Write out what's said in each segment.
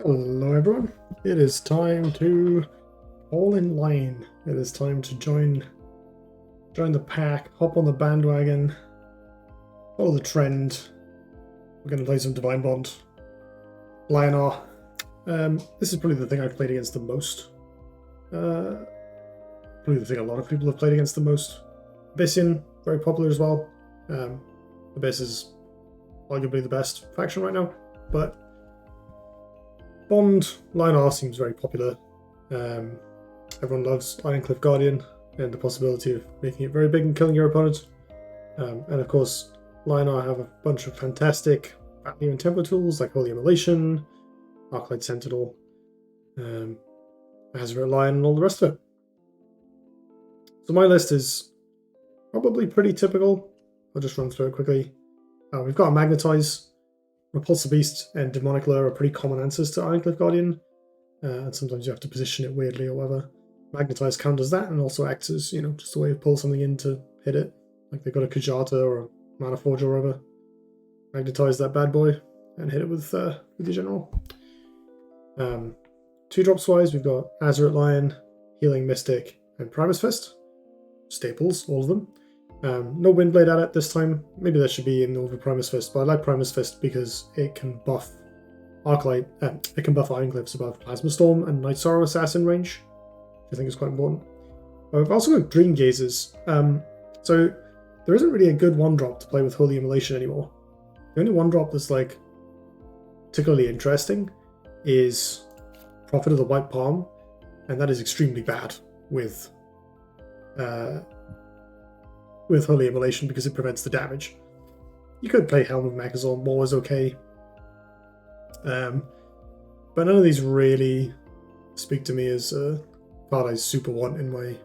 Hello everyone, it is time to fall in line. It is time to join the pack, hop on the bandwagon, follow the trend. We're going to play some Divine Bond. Lionar. This is probably the thing I've played against the most. Probably the thing a lot of people have played against the most. Abyssian, very popular as well. Abyss is arguably the best faction right now, but Bond, Lionar seems very popular. Everyone loves Ironcliffe Guardian and the possibility of making it very big and killing your opponent. And of course, Lionar have a bunch of fantastic value and tempo tools like Holy Immolation, Arclight Sentinel, Azure Lion, and all the rest of it. So my list is probably pretty typical. I'll just run through it quickly. We've got a Magnetize, Repulsor Beast, and Demonic Lure are pretty common answers to Ironcliffe Guardian, and sometimes you have to position it weirdly or whatever. Magnetize counters that and also acts as, just a way to pull something in to hit it. Like they've got a Kujata or a Mana Forge or whatever. Magnetize that bad boy and hit it with your general. 2-drops wise, we've got Azurite Lion, Healing Mystic, and Primus Fist. Staples, all of them. No Windblade at it this time. Maybe that should be in over Primus Fist, but I like Primus Fist because it can buff Arclight. It can buff Ironcliffs above Plasma Storm and Night Sorrow Assassin range, which I think is quite important. We've also got Dream Gazers. So there isn't really a good 1-drop to play with Holy Immolation anymore. The only 1-drop that's like particularly interesting is Prophet of the White Palm, and that is extremely bad with Holy Immolation because it prevents the damage. You could play Helm of Mechazon, more is okay. But none of these really speak to me as a card I super want in my,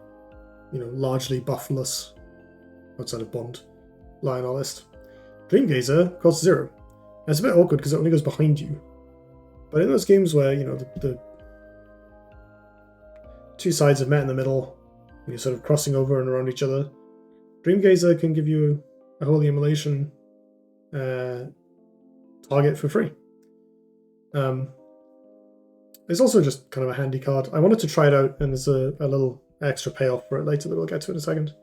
largely buffless, outside of Bond, Lionar list. Dreamgazer costs 0. And it's a bit awkward because it only goes behind you. But in those games where, the two sides have met in the middle, and you're sort of crossing over and around each other, Dreamgazer can give you a Holy Immolation target for free. It's also just kind of a handy card. I wanted to try it out, and there's a little extra payoff for it later that we'll get to in a second.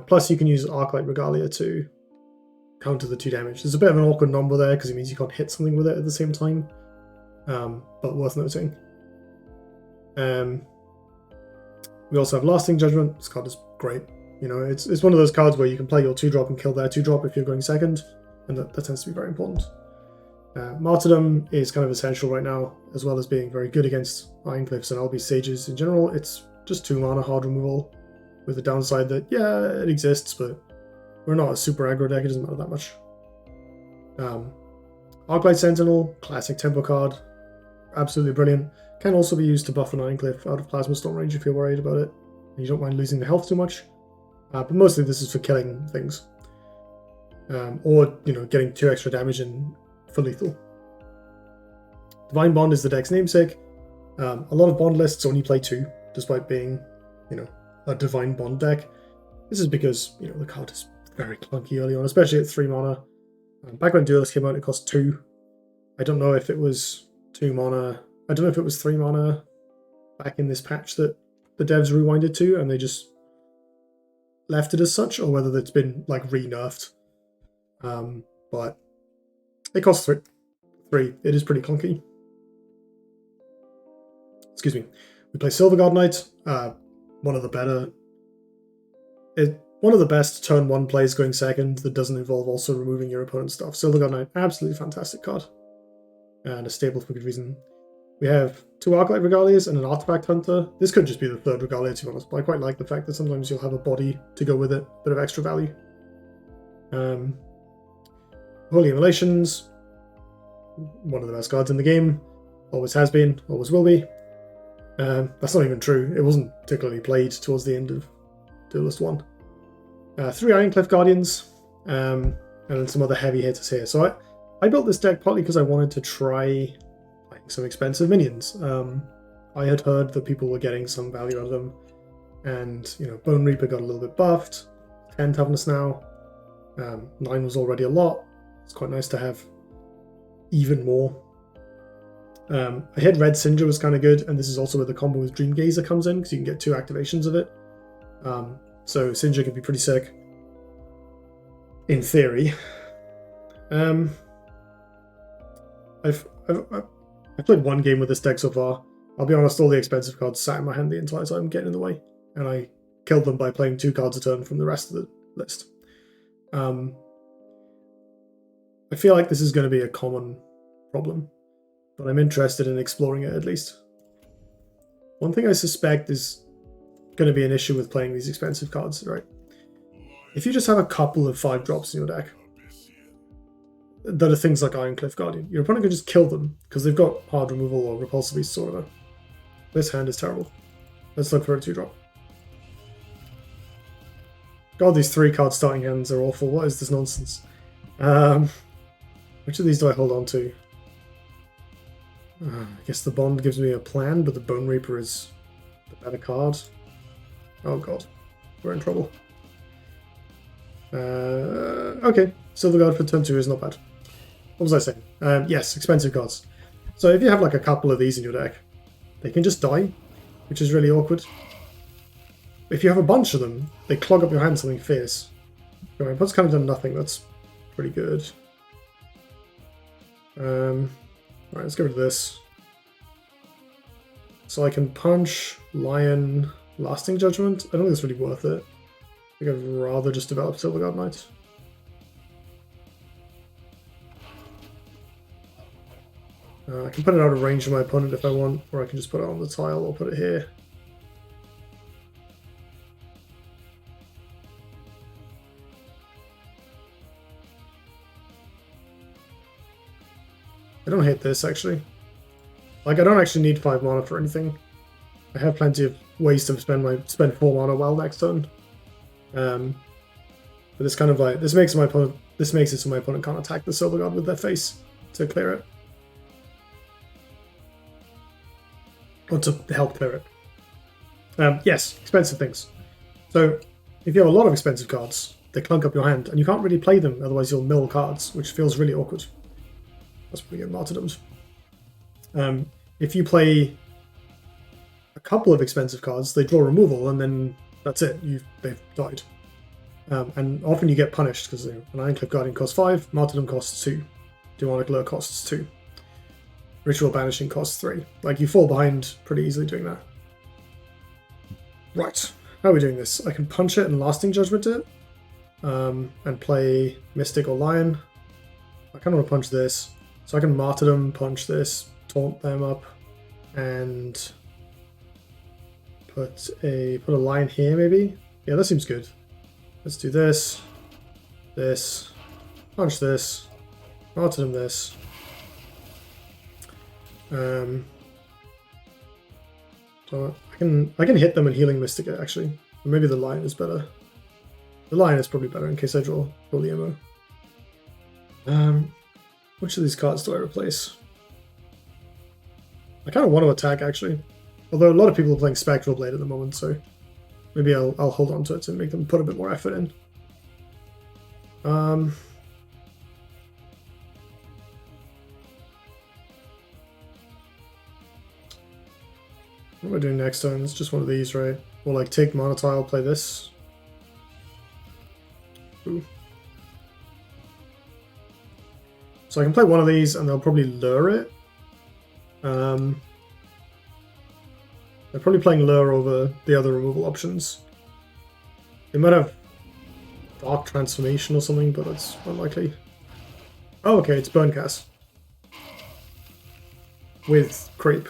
Plus, you can use Arclight Regalia to counter the 2 damage. There's a bit of an awkward number there because it means you can't hit something with it at the same time, but worth noting. We also have Lasting Judgment. This card is great. It's one of those cards where you can play your 2-drop and kill their 2-drop if you're going second, and that tends to be very important. Martyrdom is kind of essential right now, as well as being very good against Ironcliffs and LB Sages in general. It's just 2 mana hard removal, with the downside that, yeah, it exists, but we're not a super aggro deck, it doesn't matter that much. Arclight Sentinel, classic tempo card, absolutely brilliant. Can also be used to buff an Ironcliff out of Plasma Storm range if you're worried about it, and you don't mind losing the health too much. But mostly this is for killing things. Or, getting 2 extra damage and for lethal. Divine Bond is the deck's namesake. A lot of Bond lists only play 2, despite being, a Divine Bond deck. This is because, the card is very clunky early on, especially at 3 mana. Back when Duelyst came out, it cost 2. I don't know if it was 2 mana. I don't know if it was 3 mana back in this patch that the devs rewinded to, and they just left it as such, or whether it's been like re-nerfed. But it costs 3. It is pretty clunky. Excuse me. We play Silverguard Knight. One of the best turn 1 plays going second that doesn't involve also removing your opponent's stuff. Silverguard Knight, absolutely fantastic card, and a staple for good reason. We have 2 Arclight Regalias and an Artifact Hunter. This could just be the 3rd Regalia, to be honest, but I quite like the fact that sometimes you'll have a body to go with it, a bit of extra value. Holy Immolations, one of the best cards in the game, always has been, always will be. That's not even true, it wasn't particularly played towards the end of Duelyst 1. 3 Ironcliffe Guardians, and then some other heavy hitters here. So I built this deck partly because I wanted to try some expensive minions. I had heard that people were getting some value out of them, and Bone Reaper got a little bit buffed, 10 toughness now, 9 was already a lot. It's quite nice to have even more. I hit Red Cinder was kind of good, and this is also where the combo with Dream Gazer comes in, because you can get 2 activations of it. So Cinder can be pretty sick, in theory. I've played 1 game with this deck so far. I'll be honest, all the expensive cards sat in my hand the entire time, getting in the way, and I killed them by playing 2 cards a turn from the rest of the list. I feel like this is going to be a common problem, but I'm interested in exploring it at least. One thing I suspect is going to be an issue with playing these expensive cards, right? If you just have a couple of 5-drops in your deck that are things like Ironcliffe Guardian, your opponent can just kill them because they've got hard removal or repulsive beasts or whatever. This hand is terrible. Let's look for a 2-drop. God, these 3-card starting hands are awful. What is this nonsense? Which of these do I hold on to? I guess the Bond gives me a plan, but the Bone Reaper is the better card. Oh god, we're in trouble. Okay, Silver Guard for turn 2 is not bad. What was I saying? Yes, expensive cards. So if you have like a couple of these in your deck, they can just die, which is really awkward. If you have a bunch of them, they clog up your hand something fierce. Your opponent's kind of done nothing, that's pretty good. Alright, let's get rid of this. So I can punch, Lion, Lasting Judgment. I don't think it's really worth it. I think I'd rather just develop Silver Guard Knight. I can put it out of range of my opponent if I want, or I can just put it on the tile or put it here. I don't hate this, actually. Like, I don't actually need 5 mana for anything. I have plenty of ways to spend 4 mana well next turn. But this kind of like, this makes it so my opponent can't attack the Silver Guard with their face to clear it. Or to help clear it. Yes, expensive things. So, if you have a lot of expensive cards, they clunk up your hand, and you can't really play them, otherwise you'll mill cards, which feels really awkward. That's pretty good martyrdoms. If you play a couple of expensive cards, they draw removal, and then that's it. They've died. And often you get punished, because an Ironcliffe Guardian costs 5, Martyrdom costs 2, Demonic Lure costs 2. Ritual Banishing costs 3. Like, you fall behind pretty easily doing that. Right, how are we doing this? I can punch it and Lasting Judgment it, and play Mystic or Lion. I kind of want to punch this, so I can Martyrdom, punch this, taunt them up, and put a Lion here maybe? Yeah, that seems good. Let's do this, punch this, Martyrdom this. So I can hit them and Healing Mystic it, actually. Or maybe the Lion is better. The Lion is probably better in case I draw the ammo. Which of these cards do I replace? I kind of want to attack, actually. Although a lot of people are playing Spectral Blade at the moment, so maybe I'll hold on to it to make them put a bit more effort in. What am I doing next turn? It's just one of these, right? Or like take Mana Tile, play this. Ooh. So I can play one of these and they'll probably lure it. They're probably playing lure over the other removal options. They might have Dark Transformation or something, but that's unlikely. Oh, okay, it's Burncast. With Creep.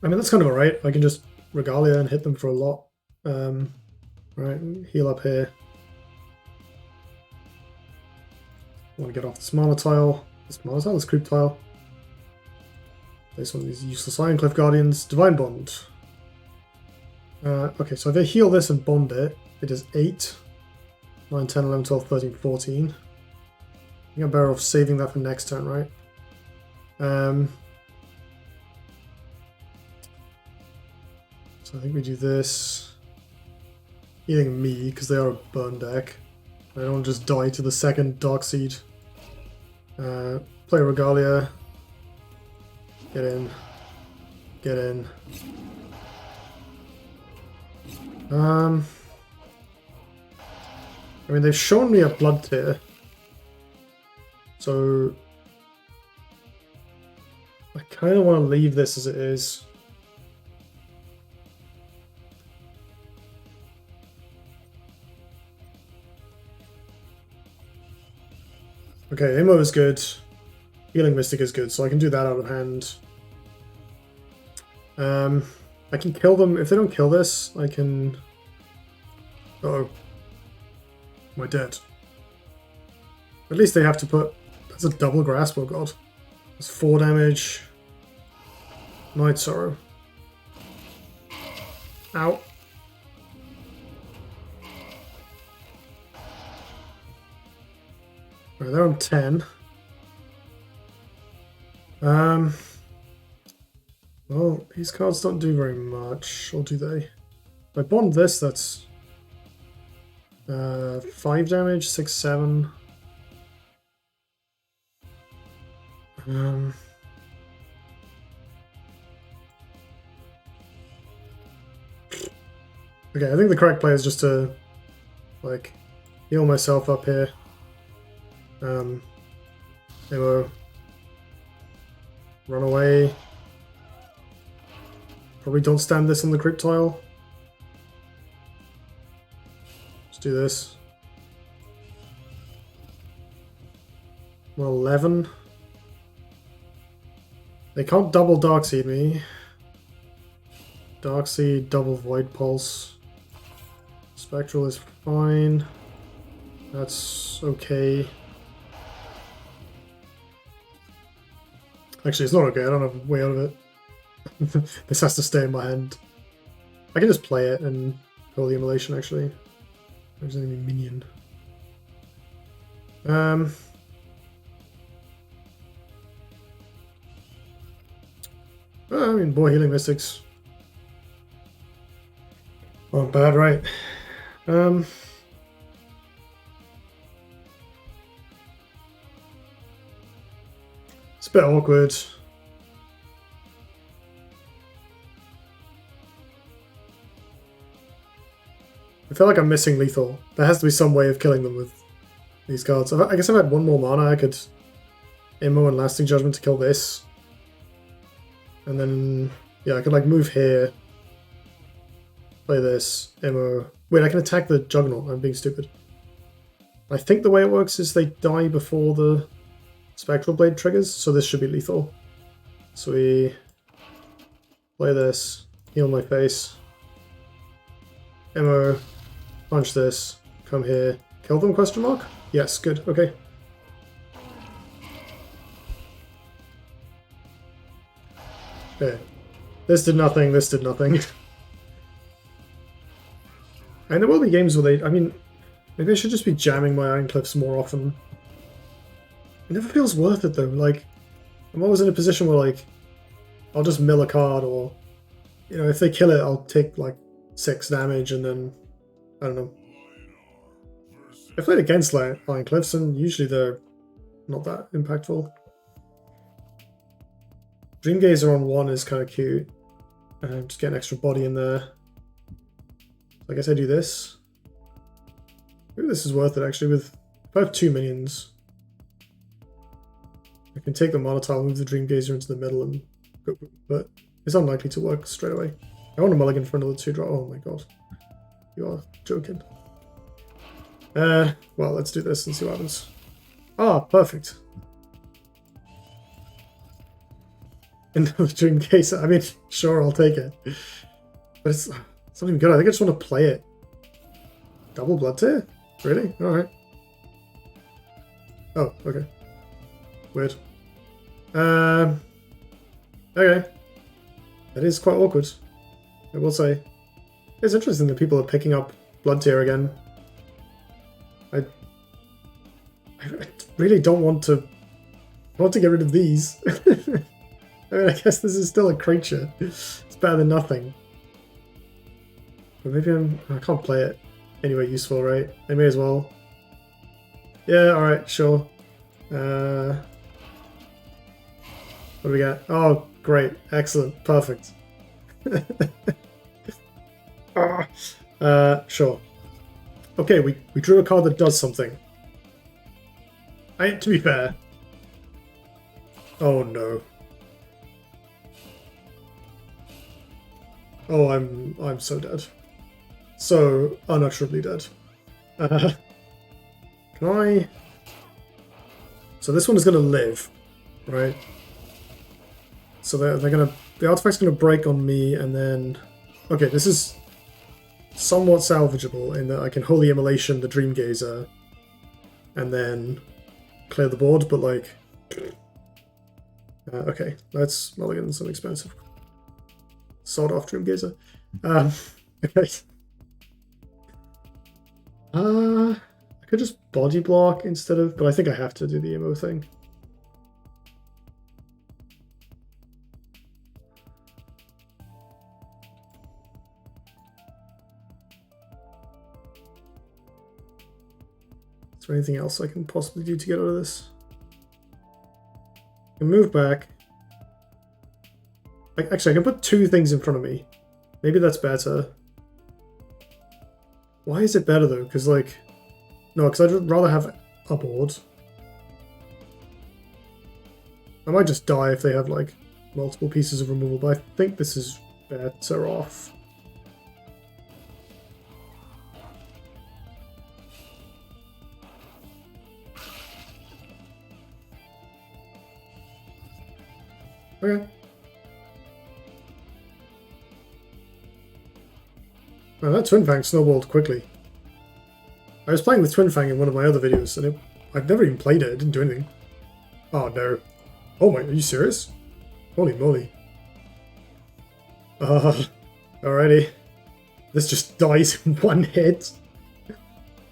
I mean, that's kind of alright. I can just Regalia and hit them for a lot. Right, heal up here. I want to get off this Mana Tile. This Creep Tile. Place one of these useless Ironcliffe Guardians. Divine Bond. Okay, so if I heal this and bond it, it is 8, 9, 10, 11, 12, 13, 14. I think I'm better off saving that for next turn, right? So I think we do this. Healing me, because they are a burn deck. I don't just die to the second Dark Seed. Play Regalia. Get in. Get in. I mean, they've shown me a blood tier. So I kind of want to leave this as it is. Okay, Ammo is good. Healing Mystic is good, so I can do that out of hand. I can kill them. If they don't kill this, I can... Uh-oh. Am I dead? At least they have to put... That's a double grasp, oh god. That's 4 damage. Night Sorrow. Ow. Right, they're on 10. Well, these cards don't do very much, or do they? If I bond this, that's 5 damage, 6, 7. Okay, I think the correct play is just to, like, heal myself up here. Ammo. Run away. Probably don't stand this on the crit tile. Let's do this. Well, 11. They can't double Darkseed me. Darkseed, double Void Pulse. Spectral is fine. That's okay. Actually, it's not okay. I don't have a way out of it. This has to stay in my hand. I can just play it and roll the immolation, actually. There's any minion. I mean, more Healing Mystics. Not bad, right? It's a bit awkward. I feel like I'm missing lethal. There has to be some way of killing them with these cards. I guess if I had one more mana, I could Immo and Lasting Judgment to kill this. And then, yeah, I could like move here. Play this, Immo. Wait, I can attack the Juggernaut. I'm being stupid. I think the way it works is they die before the Spectral Blade triggers, so this should be lethal. So we play this, heal my face. Immo. Punch this, come here, kill them, question mark? Yes, good, okay. Okay. This did nothing, this did nothing. And there will be games where they, I mean, maybe I should just be jamming my Ironcliffes more often. It never feels worth it though, like, I'm always in a position where like, I'll just mill a card or, you know, if they kill it, I'll take like 6 damage and then I don't know. I played against like Ironcliffes and usually they're not that impactful. Dreamgazer on 1 is kind of cute. Just get an extra body in there. I guess I do this. Maybe this is worth it actually. With if I have 2 minions, I can take the mana tile, move the Dreamgazer into the middle and go, but it's unlikely to work straight away. I want a mulligan for another 2-drop. Oh my god. You are joking. Well, let's do this and see what happens. Ah, perfect. In the Dreamgazer, I mean, sure, I'll take it. But it's not even good. I think I just want to play it. Double blood tier? Really? Alright. Oh, okay. Weird. Okay. That is quite awkward, I will say. It's interesting that people are picking up blood tier again. I really don't want to get rid of these. I mean, I guess this is still a creature. It's better than nothing. But maybe I can't play it anyway useful, right? I may as well. Yeah, alright, sure. What do we got? Oh, great. Excellent. Perfect. Sure. Okay, we drew a card that does something. To be fair. Oh no. Oh, I'm so dead. So unutterably dead. Can I? So this one is gonna live, right? So they're gonna, the artifact's gonna break on me, and then okay, this is somewhat salvageable in that I can Holy Immolation the Dream Gazer and then clear the board, but like okay, let's mulligan some expensive sawed off Dream Gazer. Okay. I could just body block instead of, but I think I have to do the emo thing. Is there anything else I can possibly do to get out of this? I can move back. Actually, I can put two things in front of me. Maybe that's better. Why is it better though? Because like, no, because I'd rather have a board. I might just die if they have like multiple pieces of removal, but I think this is better off. Okay. Well, that Twin Fang snowballed quickly. I was playing with Twin Fang in one of my other videos, and I've never even played it. It didn't do anything. Oh no. Oh my, are you serious? Holy moly. Alrighty. This just dies in one hit.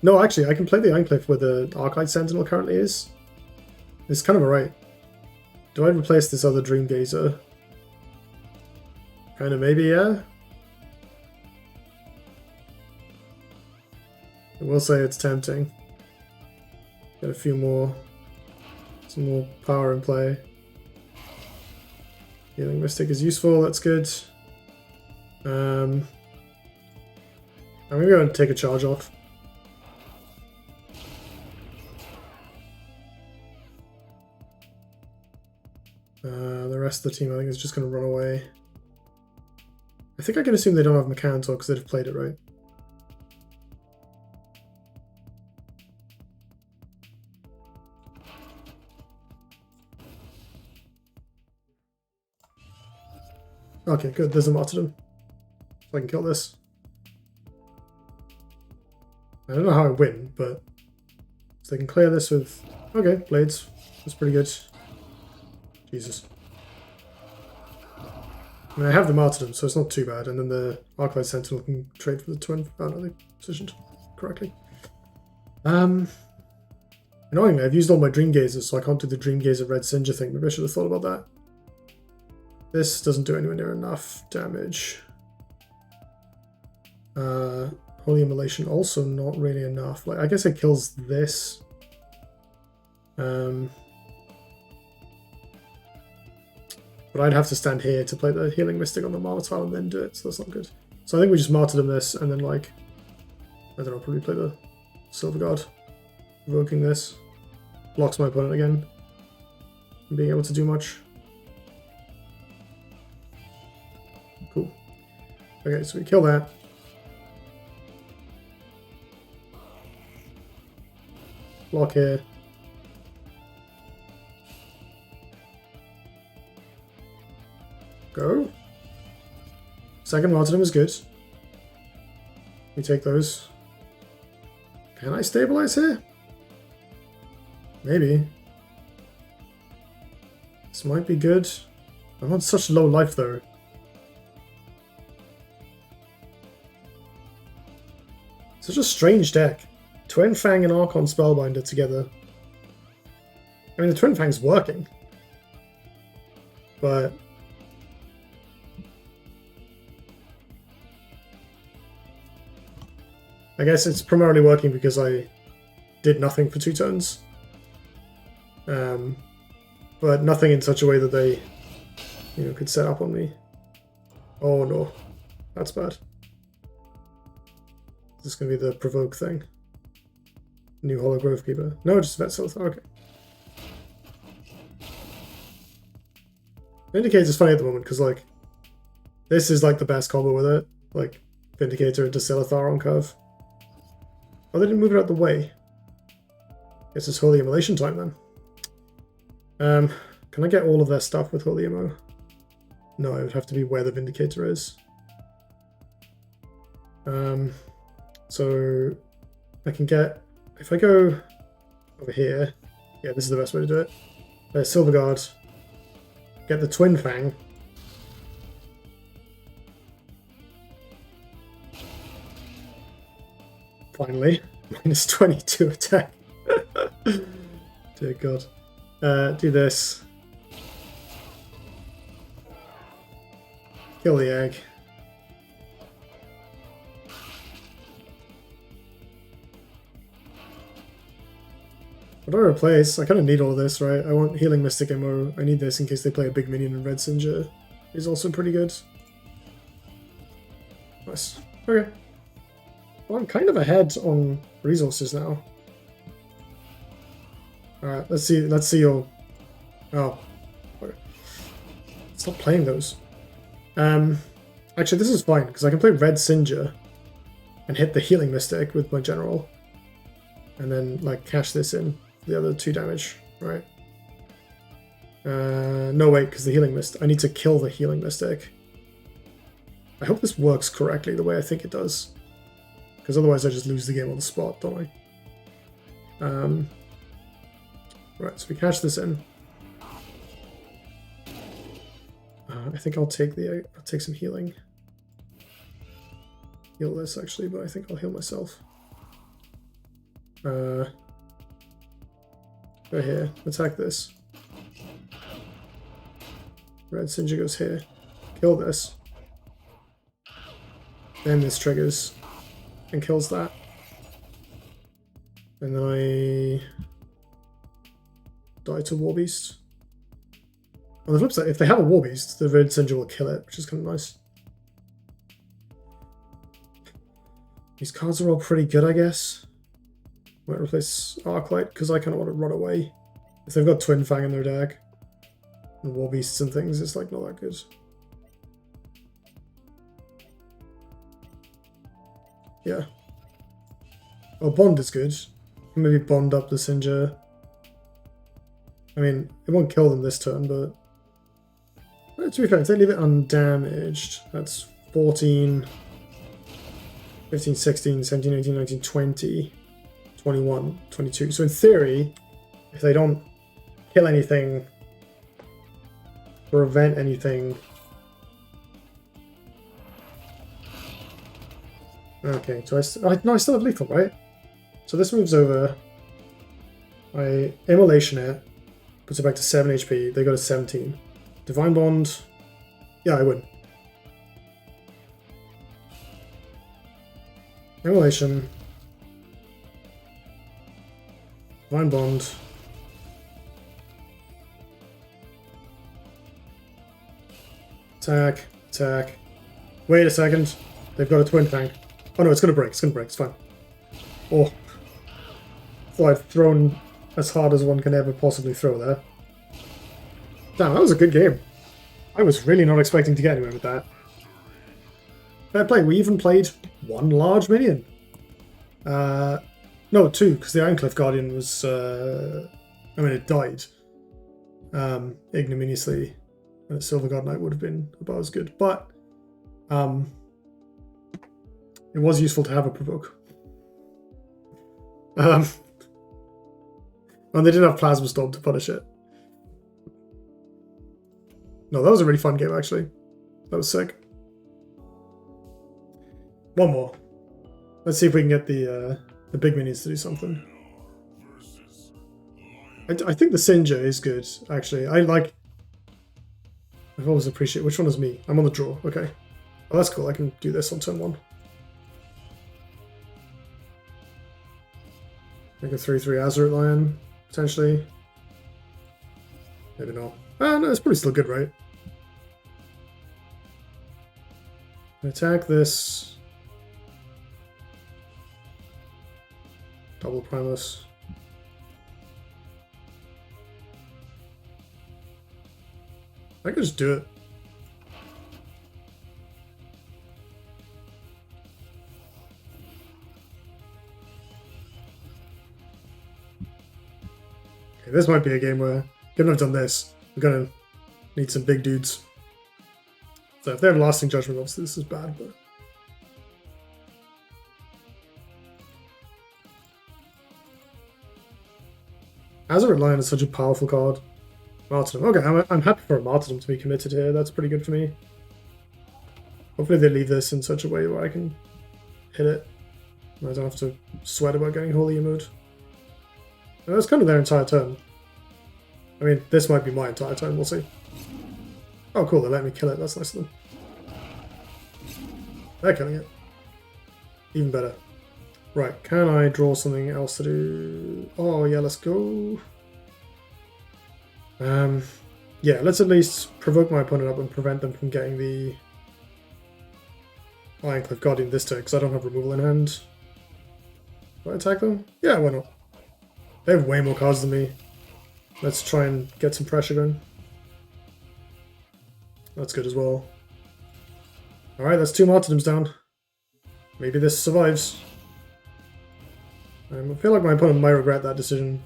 No, actually, I can play the Ironcliffe where the Arclight Sentinel currently is. It's kind of alright. Do I replace this other Dream Gazer? Kind of maybe, yeah? I will say it's tempting. Get a few more, some more power in play. Healing Mystic is useful, that's good. I'm gonna go and take a charge off. The rest of the team I think is just gonna run away. I think I can assume they don't have Mechanitor because they've played it right. Okay, good. There's a martyrdom. So I can kill this. I don't know how I win, but so they can clear this with... Okay, blades. That's pretty good. Jesus. I mean, I have the martyrdom, so it's not too bad. And then the Arclight Sentinel can trade for the twin. Oh no, they positioned correctly. Annoyingly, I've used all my Dream Gazers, so I can't do the Dream Gazer Red Singer thing. Maybe I should have thought about that. This doesn't do anywhere near enough damage. Holy Immolation also not really enough. Like, I guess it kills this. But I'd have to stand here to play the Healing Mystic on the Martyr and then do it, so that's not good. So I think we just Martyrdom this and then like, I don't know, probably play the Silver Guard. Evoking this. Blocks my opponent again. From being able to do much. Cool. Okay, so we kill that. Block here. Go. Second martyrdom is good. We take those. Can I stabilize here? Maybe. This might be good. I'm on such low life though. Such a strange deck. Twin Fang and Archon Spellbinder together. I mean, the Twin Fang's working. But... I guess it's primarily working because I did nothing for 2 turns. But nothing in such a way that they, you know, could set up on me. Oh no, that's bad. Is this going to be the provoke thing? New Hollow Grove Keeper? No, just Vet Silith. Okay. Vindicator's funny at the moment because, like, this is like the best combo with it. Like, Vindicator into Silithar on curve. Oh, they didn't move it out the way. Guess it's Holy Immolation time then. Can I get all of their stuff with Holy Immo? No, it would have to be where the Vindicator is. So I can get, if I go over here, yeah, this is the best way to do it. There's Silverguard. Get the Twin Fang. Finally, minus 22 attack. Dear God. Do this. Kill the egg. What do I replace? I kind of need all of this, right? I want Healing Mystic Immo. I need this in case they play a big minion, and Red Singer is also pretty good. Nice. Okay. Well, I'm kind of ahead on resources now. Alright, let's see your... Oh. Okay. Stop playing those. Actually, this is fine, because I can play Red Singer and hit the Healing Mystic with my General. And then, like, cash this in for the other 2 damage, right? No, wait, because the Healing Mystic... I need to kill the Healing Mystic. I hope this works correctly the way I think it does. Because otherwise I just lose the game on the spot, don't I? Right, so we cash this in. I think I'll take some healing. Heal this actually, but I think I'll heal myself. Go here, attack this. Red Singer goes here. Kill this. Then this triggers and kills that. And then I die to Warbeast. On the flip side, if they have a Warbeast, the Red Singer will kill it, which is kind of nice. These cards are all pretty good, I guess. Might replace Arclight, because I kind of want to run away. If they've got Twin Fang in their deck, and Warbeasts and things, it's like not that good. Yeah. Oh, Bond is good. Maybe Bond up the Singer. I mean, it won't kill them this turn, but... To be fair, if they leave it undamaged, that's 14, 15, 16, 17, 18, 19, 20, 21, 22. So in theory, if they don't kill anything, prevent anything... Okay, so I still have lethal, right? So this moves over. I Immolation it, puts it back to 7 HP. They go to 17. Divine Bond. Yeah, I win. Immolation. Divine Bond. Attack. Attack. Wait a second. They've got a Twin Fang. Oh no, it's gonna break. It's gonna break. It's fine. Oh. Thought I'd thrown as hard as one can ever possibly throw there. Damn, that was a good game. I was really not expecting to get anywhere with that. Fair play. We even played one large minion. No, 2, because the Ironcliffe Guardian was... I mean, it died ignominiously. And Silver God Knight would have been about as good. But it was useful to have a provoke. And they didn't have Plasma Storm to punish it. No, that was a really fun game, actually. That was sick. One more. Let's see if we can get the big minions to do something. I think the Singer is good, actually. I've always appreciated... Which one is me? I'm on the draw. Okay. Oh, that's cool. I can do this on turn 1. Make a 3/3 Azurite Lion, potentially. Maybe not. Ah, no, it's probably still good, right? Attack this. Double Primus. I could just do it. Okay, this might be a game where, given I've done this, we're gonna need some big dudes. So if they have Lasting Judgment, obviously this is bad, but... Azure Lion is such a powerful card. Martyrdom. Okay, I'm happy for a Martyrdom to be committed here. That's pretty good for me. Hopefully they leave this in such a way where I can hit it. And I don't have to sweat about getting Holy Emote. And that's kind of their entire turn. I mean, this might be my entire turn, we'll see. Oh cool, they let me kill it, that's nice of them. They're killing it. Even better. Right, can I draw something else to do? Oh yeah, let's go. Yeah, let's at least provoke my opponent up and prevent them from getting the Ironcliffe Guardian this turn, because I don't have removal in hand. Do I attack them? Yeah, why not? They have way more cards than me. Let's try and get some pressure going. That's good as well. Alright, that's 2 Martyrdoms down. Maybe this survives. I feel like my opponent might regret that decision.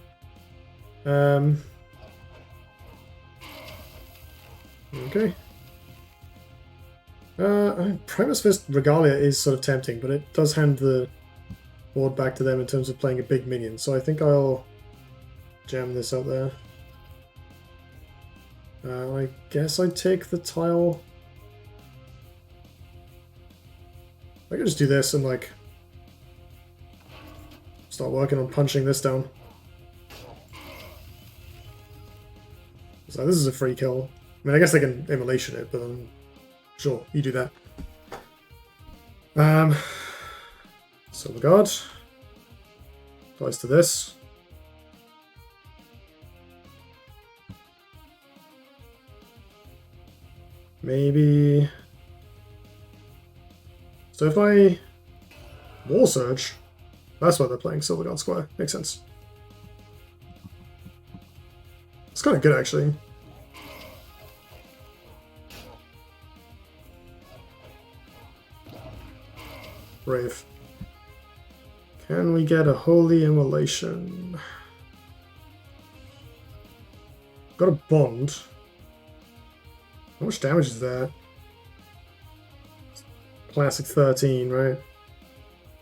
Okay. Primus Fist Regalia is sort of tempting, but it does hand the board back to them in terms of playing a big minion, so I think I'll jam this out there. I guess I take the tile. I could just do this and like start working on punching this down. So this is a free kill. I mean, I guess they can immolation it, but sure, you do that. Silver Guard. Applies to this. Maybe... So if I Wall Surge, that's why they're playing Silver Guard Square. Makes sense. It's kind of good, actually. Brave. Can we get a Holy Immolation? Got a Bond. How much damage is that? Classic 13, right?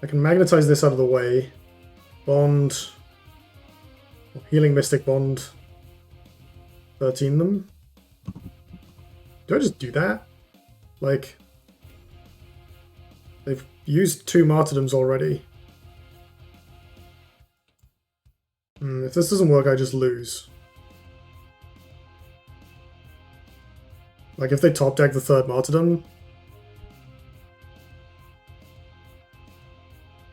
I can magnetize this out of the way. Bond. Healing Mystic Bond. 13 them. Do I just do that? Like... They've used 2 Martyrdoms already. If this doesn't work, I just lose. Like, if they top deck the 3rd Martyrdom...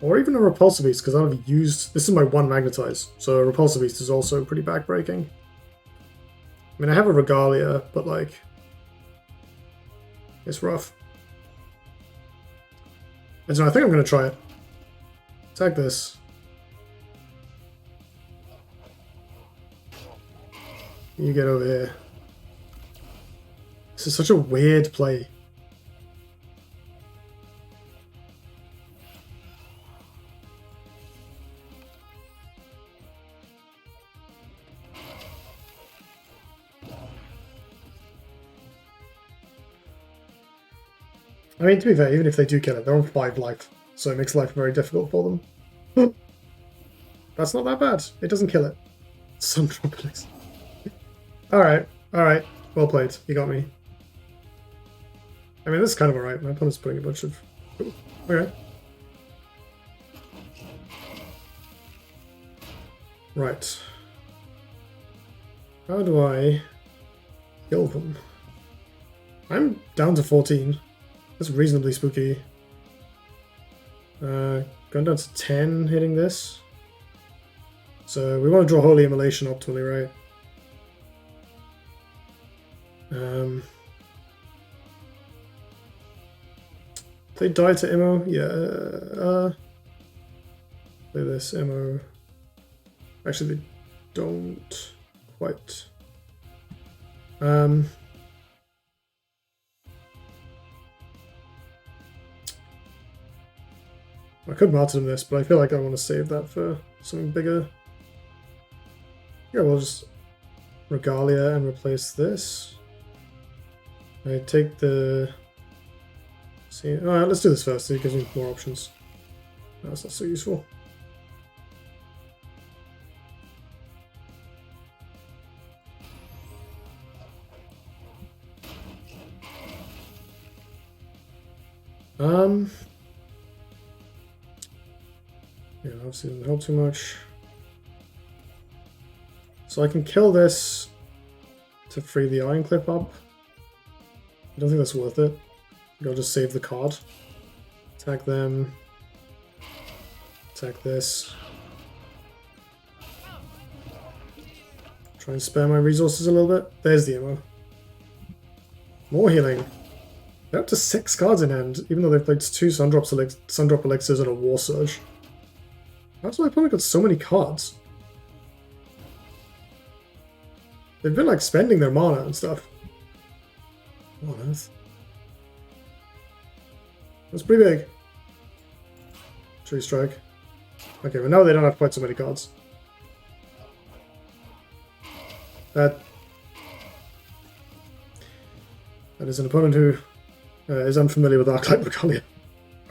Or even a Repulsor Beast, because I've used... This is my 1 Magnetize, so a Repulsor Beast is also pretty backbreaking. I mean, I have a Regalia, but, like... It's rough. And so I think I'm going to try it. Attack this. You get over here. This is such a weird play. I mean, to be fair, even if they do kill it, they're on 5 life, so it makes life very difficult for them. That's not that bad. It doesn't kill it. Sun Tropics. Alright, alright. Well played. You got me. I mean, this is kind of alright. My opponent's putting a bunch of... Ooh, okay. Right. How do I kill them? I'm down to 14. That's reasonably spooky. Going down to 10 hitting this. So we want to draw Holy Immolation optimally, right? They die to Immo? Yeah. Play this Immo. Actually, they don't quite. I could martyrdom this, but I feel like I want to save that for something bigger. Yeah, we'll just Regalia and replace this. I take the... See, alright, let's do this first, so it gives me more options. That's not so useful. Yeah, obviously doesn't help too much. So I can kill this to free the Ironcliffe up. I don't think that's worth it. I'll just save the card. Attack them. Attack this. Try and spare my resources a little bit. There's the ammo. More healing. They're up to 6 cards in hand, even though they've played 2 Sundrop Elixirs and a War Surge. How's my opponent got so many cards? They've been like spending their mana and stuff. What on earth? That's pretty big. Tree Strike. Okay, well now they don't have quite so many cards. That is an opponent who is unfamiliar with Arclight Regalia.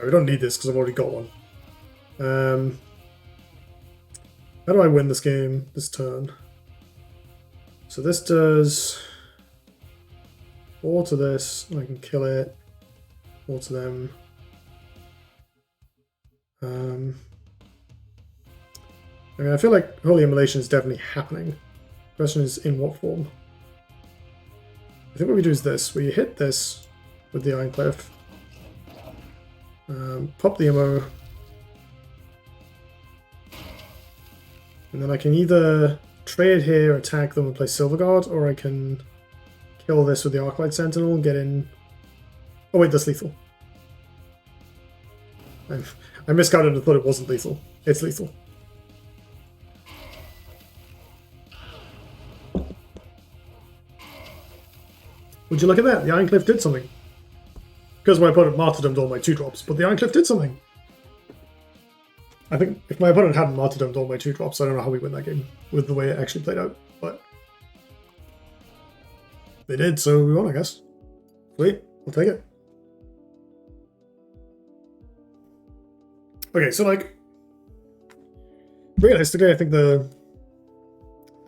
We don't need this because I've already got one. How do I win this game, this turn? So this does 4 to this, I can kill it. 4 to them. I mean, I feel like Holy Immolation is definitely happening. The question is, in what form? I think what we do is this. We hit this with the Ironcliffe. Pop the ammo. And then I can either trade here, attack them and play Silverguard, or I can kill this with the Arclight Sentinel and get in... Oh wait, that's lethal. I miscounted and thought it wasn't lethal. It's lethal. Would you look at that? The Ironcliffe did something. Because my opponent martyrdomed all my 2-drops, but the Ironcliffe did something. I think if my opponent hadn't martyrdomed all my 2-drops, I don't know how we win that game with the way it actually played out, but they did, so we won, I guess. Sweet, we'll take it. Okay, so like, realistically, I think the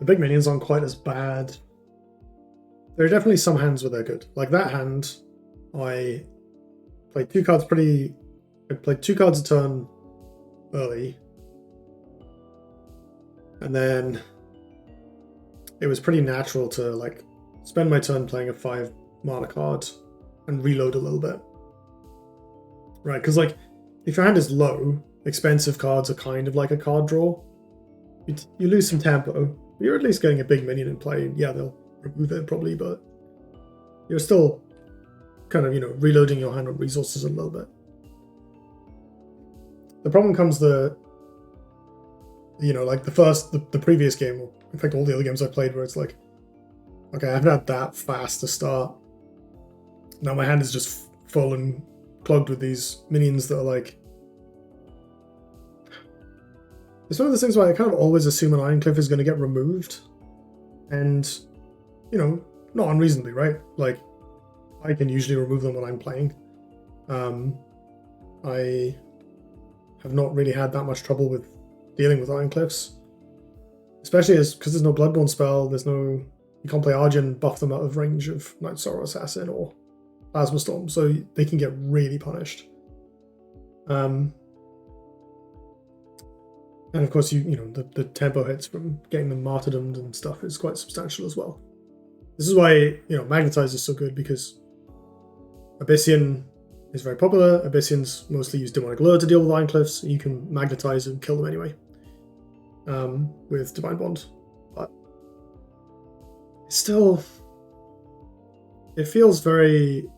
big minions aren't quite as bad. There are definitely some hands where they're good. Like that hand, I played 2 cards I played 2 cards a turn early. And then it was pretty natural to like spend my turn playing a 5 mana card and reload a little bit. Right, because like if your hand is low, expensive cards are kind of like a card draw. You lose some tempo, but you're at least getting a big minion in play. Yeah, they'll remove it probably, but you're still kind of, you know, reloading your hand on resources a little bit. The problem comes the previous game, or in fact all the other games I played, where it's like, okay, I haven't had that fast to start. Now my hand is just full and clogged with these minions that are like... It's one of those things where I kind of always assume an Ironcliffe is going to get removed. And, you know, not unreasonably, right? Like, I can usually remove them when I'm playing. I have not really had that much trouble with dealing with Ironcliffes. Especially because there's no Bloodborne spell, you can't play Argent and buff them out of range of Night Sorrow Assassin or Plasma Storm, so they can get really punished. And of course, the tempo hits from getting them martyrdomed and stuff is quite substantial as well. This is why, Magnetize is so good, because Abyssian is very popular. Abyssians mostly use Demonic Lure to deal with Ironcliffes, so you can magnetize and kill them anyway with Divine Bond. But it's still it feels very...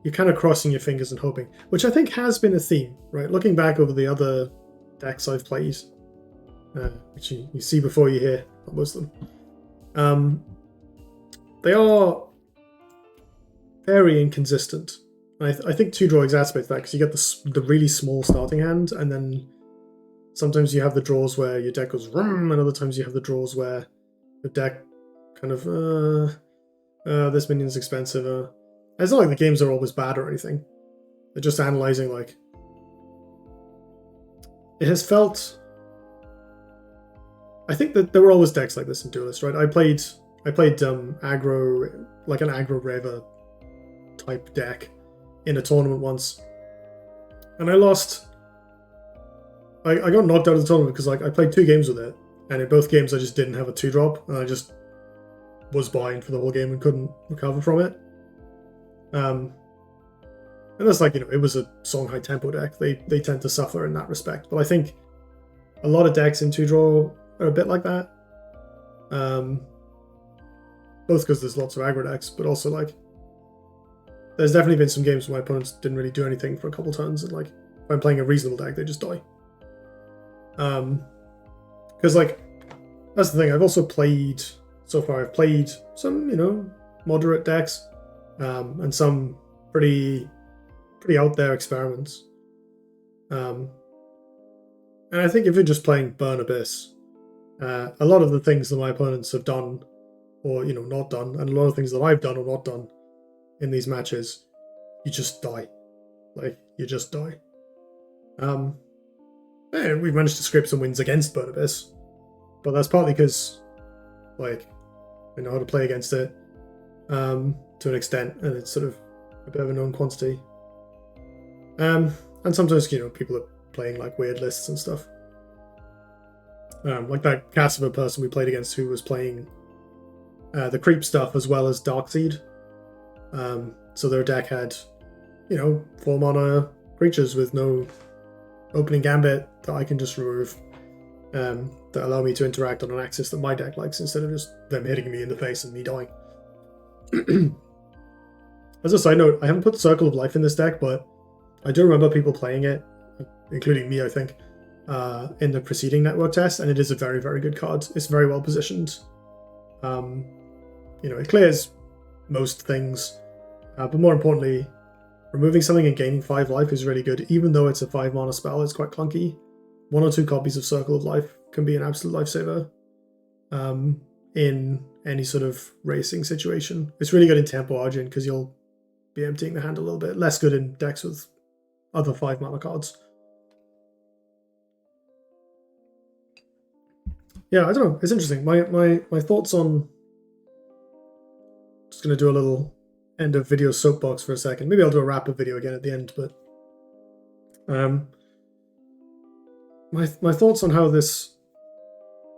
You're kind of crossing your fingers and hoping, which I think has been a theme, right? Looking back over the other decks I've played, which you see before you hear most of them, they are very inconsistent. I think 2-draw exacerbates that because you get the really small starting hand, and then sometimes you have the draws where your deck goes rum, and other times you have the draws where the deck kind of, this minion's expensive. It's not like the games are always bad or anything. They're just analyzing, like... It has felt... I think that there were always decks like this in Duelyst, right? I played aggro, like an aggro Reva type deck in a tournament once. And I lost... I got knocked out of the tournament because like I played 2 games with it, and in both games I just didn't have a 2-drop, and I just was blind for the whole game and couldn't recover from it. And that's like, it was a Song High Tempo deck. They tend to suffer in that respect. But I think a lot of decks in 2-draw are a bit like that. Both because there's lots of aggro decks, but also like there's definitely been some games where my opponents didn't really do anything for a couple turns, and like if I'm playing a reasonable deck, they just die. Because like that's the thing. I've also played so far. I've played some moderate decks. And some pretty out there experiments. And I think if you're just playing Burn Abyss, a lot of the things that my opponents have done, or not done, and a lot of things that I've done or not done in these matches, you just die. Like, you just die. And we've managed to scrape some wins against Burn Abyss, but that's partly because, like, I know how to play against it. To an extent, and it's sort of a bit of a known quantity. And sometimes, people are playing like weird lists and stuff. Like that Cassiva person we played against who was playing the creep stuff as well as Darkseed. So their deck had, 4 mana creatures with no opening gambit that I can just remove, that allow me to interact on an axis that my deck likes instead of just them hitting me in the face and me dying. As a side note, I haven't put Circle of Life in this deck, but I do remember people playing it, including me, I think, in the preceding network test, and it is a very, very good card. It's very well positioned. It clears most things, but more importantly, removing something and gaining 5 life is really good. Even though it's a 5 mana spell, it's quite clunky. 1 or 2 copies of Circle of Life can be an absolute lifesaver in any sort of racing situation. It's really good in Tempo Argent because you'll be emptying the hand a little bit. Less good in decks with other 5 mana cards. Yeah, I don't know. It's interesting. My thoughts on... Just going to do a little end of video soapbox for a second. Maybe I'll do a wrap-up video again at the end, but... My thoughts on how this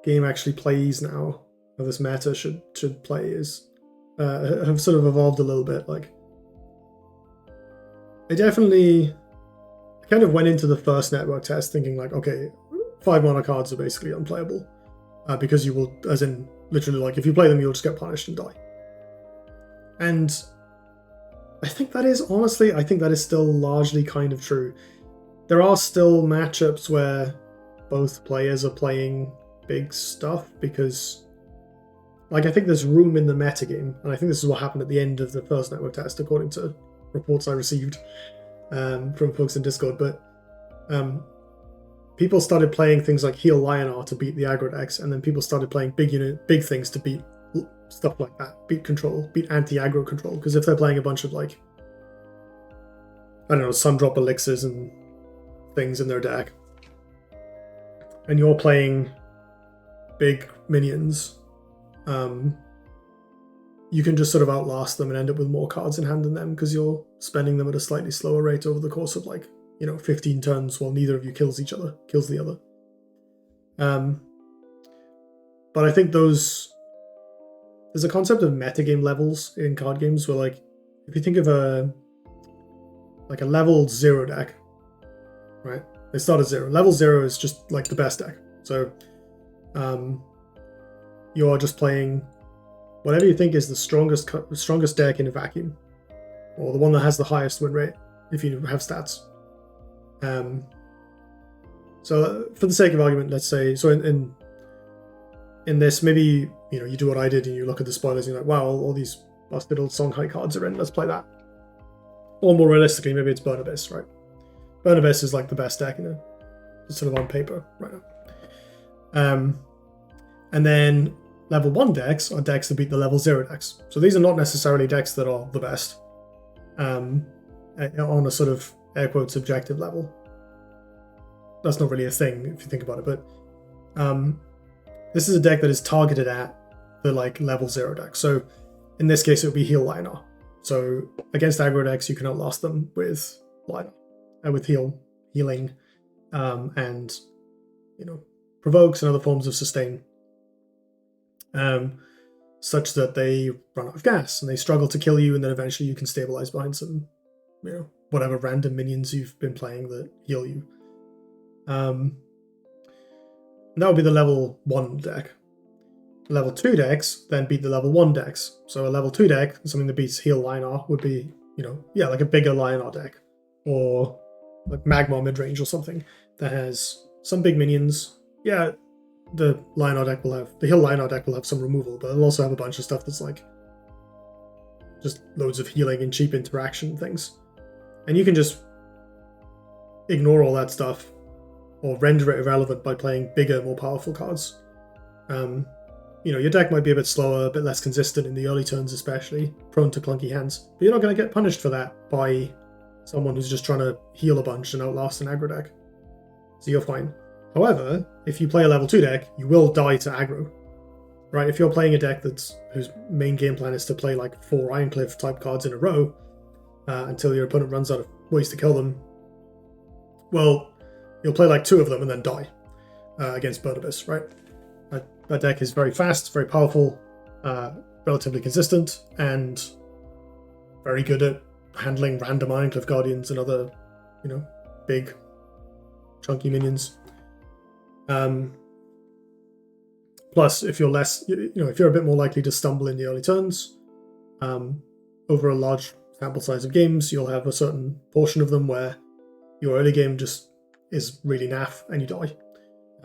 game actually plays now, how this meta should play, is have sort of evolved a little bit. Like, I kind of went into the first network test thinking like, okay, 5 mana cards are basically unplayable, because you will, as in literally, like if you play them, you'll just get punished and die. And I think that is still largely kind of true. There are still matchups where both players are playing big stuff because, like, I think there's room in the metagame, and I think this is what happened at the end of the first network test, according to reports I received from folks in Discord. But people started playing things like Heal Lionar to beat the aggro decks, and then people started playing big things to beat stuff like that, beat control, beat anti-aggro control. Because if they're playing a bunch of, like, I don't know, Sundrop elixirs and things in their deck, and you're playing big minions, you can just sort of outlast them and end up with more cards in hand than them because you're spending them at a slightly slower rate over the course of, like, 15 turns while neither of you kills the other. But I think there's a concept of metagame levels in card games where, like, if you think of a level 0 deck, right? They start at 0. Level 0 is just like the best deck. So you're just playing whatever you think is the strongest deck in a vacuum, or the one that has the highest win rate if you have stats. So for the sake of argument, let's say, so in this, maybe you do what I did and you look at the spoilers and you're like, wow, all these busted old Songhai cards are in, let's play that. Or more realistically, maybe it's Burn Abyss, right? Burn Abyss is like the best deck, it's sort of on paper right now. And then level 1 decks are decks that beat the level 0 decks. So these are not necessarily decks that are the best on a sort of air quotes objective level. That's not really a thing if you think about it, but this is a deck that is targeted at the like level 0 deck. So in this case, it would be Heal Lionheart. So against aggro decks, you can outlast them with Lionheart, with healing, and provokes and other forms of sustain, such that they run out of gas and they struggle to kill you, and then eventually you can stabilize behind some, whatever random minions you've been playing that heal you. That would be the level 1 deck. Level 2 decks then beat the level 1 decks. So a level 2 deck, something that beats Heal Lionheart, would be, like a bigger Lionheart deck, or like Magma midrange or something that has some big minions. Yeah, the Heal Lionheart deck will have some removal, but it'll also have a bunch of stuff that's like just loads of healing and cheap interaction things. And you can just ignore all that stuff or render it irrelevant by playing bigger, more powerful cards. Your deck might be a bit slower, a bit less consistent in the early turns especially, prone to clunky hands, but you're not going to get punished for that by someone who's just trying to heal a bunch and outlast an aggro deck. So you're fine. However, if you play a level 2 deck, you will die to aggro. Right? If you're playing a deck whose main game plan is to play like 4 Ironcliffe type cards in a row until your opponent runs out of ways to kill them, well, you'll play like 2 of them and then die against Burn Abyss, right? That deck is very fast, very powerful, relatively consistent, and very good at handling random Ironcliffe Guardians and other, big, chunky minions. Plus, if you're if you're a bit more likely to stumble in the early turns, over a large sample size of games, you'll have a certain portion of them where your early game just is really naff and you die.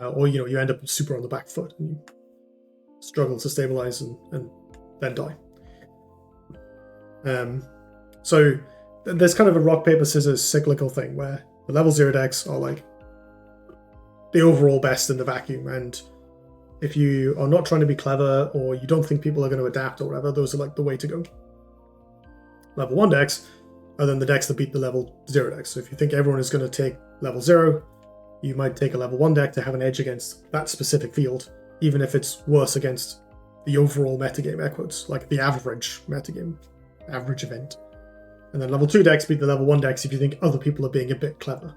Or you end up super on the back foot and you struggle to stabilize and then die. So there's kind of a rock paper scissors cyclical thing where the level 0 decks are like the overall best in the vacuum, and if you are not trying to be clever or you don't think people are going to adapt or whatever, those are like the way to go. Level 1 decks are then the decks that beat the level 0 decks. So if you think everyone is going to take level 0, you might take a level 1 deck to have an edge against that specific field, even if it's worse against the overall metagame, air quotes, like the average metagame, average event. And then level 2 decks beat the level 1 decks if you think other people are being a bit clever.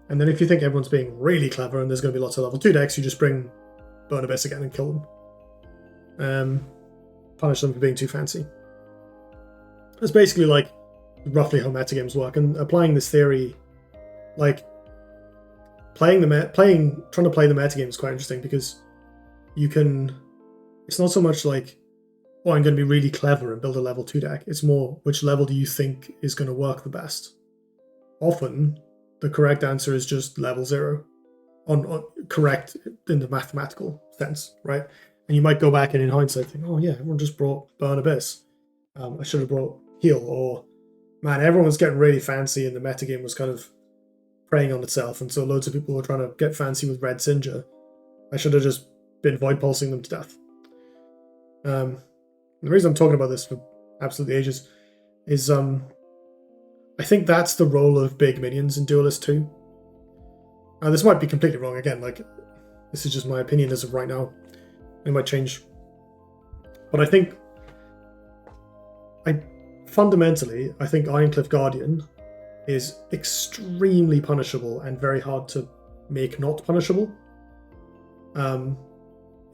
And then if you think everyone's being really clever and there's going to be lots of level 2 decks, you just bring Burn Abyss again and kill them. Punish them for being too fancy. That's basically like roughly how metagames work, and applying this theory, like trying to play the metagame is quite interesting, because it's not so much like, oh, I'm going to be really clever and build a level 2 deck. It's more, which level do you think is going to work the best? Often, the correct answer is just level 0. On correct in the mathematical sense, right? And you might go back and in hindsight think, oh yeah, everyone just brought Burn Abyss. I should have brought Heal, or man, everyone was getting really fancy and the metagame was kind of preying on itself, and so loads of people were trying to get fancy with Red Singer. I should have just been void pulsing them to death. The reason I'm talking about this for absolutely ages is I think that's the role of big minions in Duelyst 2. This might be completely wrong again, like this is just my opinion as of right now. It might change. But I think fundamentally Ironcliffe Guardian is extremely punishable and very hard to make not punishable. You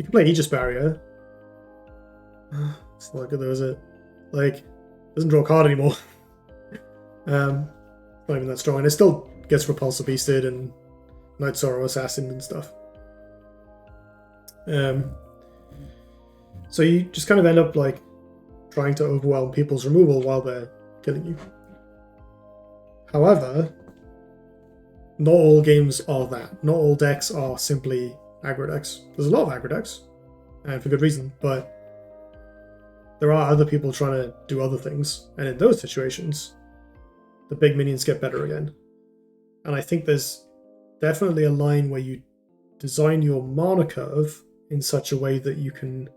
can play Aegis Barrier. It's not good though, is it? Like, doesn't draw a card anymore. Not even that strong, and it still gets Repulsor Beasted and Night Sorrow Assassin and stuff. So you just kind of end up like trying to overwhelm people's removal while they're killing you. However, not all games are that. Not all decks are simply aggro decks. There's a lot of aggro decks, and for good reason, but there are other people trying to do other things, and in those situations, the big minions get better again. And I think there's definitely a line where you design your mana curve in such a way that you can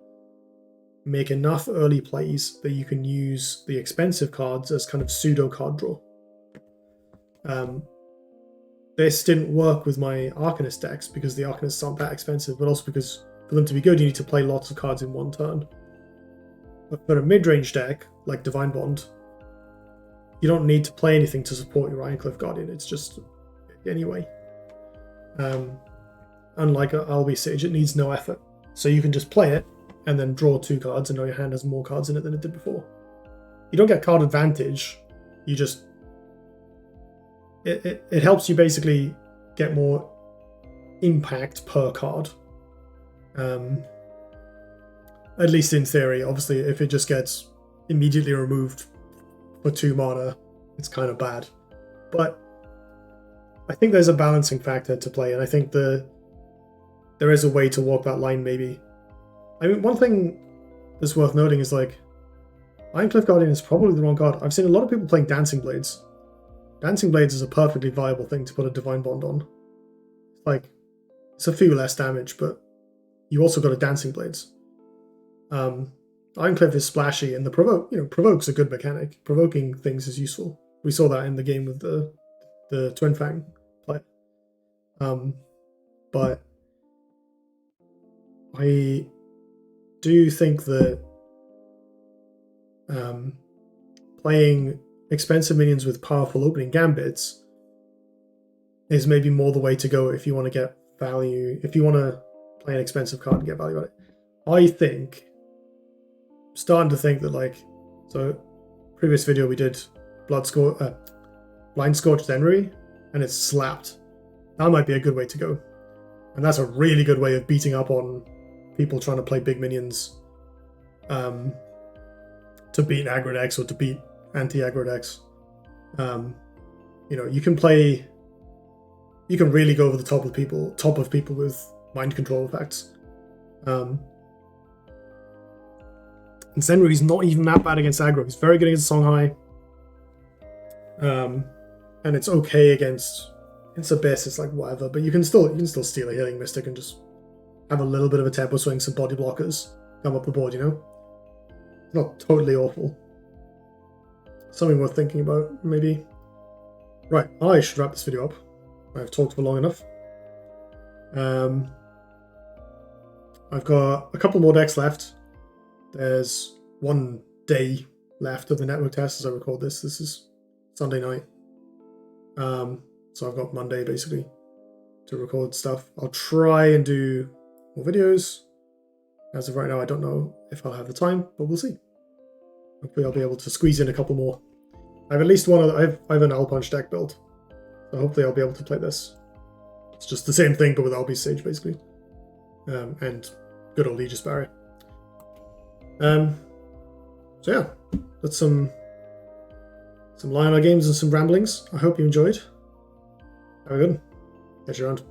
make enough early plays that you can use the expensive cards as kind of pseudo card draw. This didn't work with my Arcanist decks because the Arcanists aren't that expensive, but also because for them to be good, you need to play lots of cards in one turn. But for a mid-range deck, like Divine Bond, you don't need to play anything to support your Ironcliffe Guardian. It's just anyway. Unlike Albi Sage, it needs no effort. So you can just play it and then draw 2 cards and know your hand has more cards in it than it did before. You don't get card advantage. You just... It helps you basically get more impact per card. At least in theory. Obviously, if it just gets immediately removed for 2 mana, it's kind of bad. But I think there's a balancing factor to play, and I think there is a way to walk that line, maybe. I mean, one thing that's worth noting is, like, Ironcliffe Guardian is probably the wrong card. I've seen a lot of people playing Dancing Blades. Dancing Blades is a perfectly viable thing to put a Divine Bond on. Like, it's a few less damage, but you also got a Dancing Blades. Ironcliffe is splashy, and the provoke's a good mechanic. Provoking things is useful. We saw that in the game with the Twin Fang play. But I do think that playing expensive minions with powerful opening gambits is maybe more the way to go if you want to get value, if you want to play an expensive card and get value out of it. I think, starting to think that, like, so previous video we did Blind Scorched Enry, and it's slapped. That might be a good way to go. And that's a really good way of beating up on people trying to play big minions to beat aggro decks or to beat anti-aggro decks. You can really go over the top of people with mind control effects. And Zenry's not even that bad against aggro. He's very good against Songhai. And it's okay against Abyss. It's like whatever, but you can still steal a Healing Mystic and just have a little bit of a tempo swing, some body blockers, come up the board, you know? It's not totally awful. Something worth thinking about, maybe. Right, I should wrap this video up. I've talked for long enough. I've got a couple more decks left. There's 1 day left of the network test as I record this. This is Sunday night. So I've got Monday, basically, to record stuff. I'll try and do more videos. As of right now, I don't know if I'll have the time, but we'll see. Hopefully I'll be able to squeeze in a couple more. I have at least one other, I have an Punch deck built. So hopefully I'll be able to play this. It's just the same thing, but with Albi Sage, basically. And good old Aegis Barrier. So yeah, that's some Lionel games and some ramblings. I hope you enjoyed. Have a good one. Catch you around.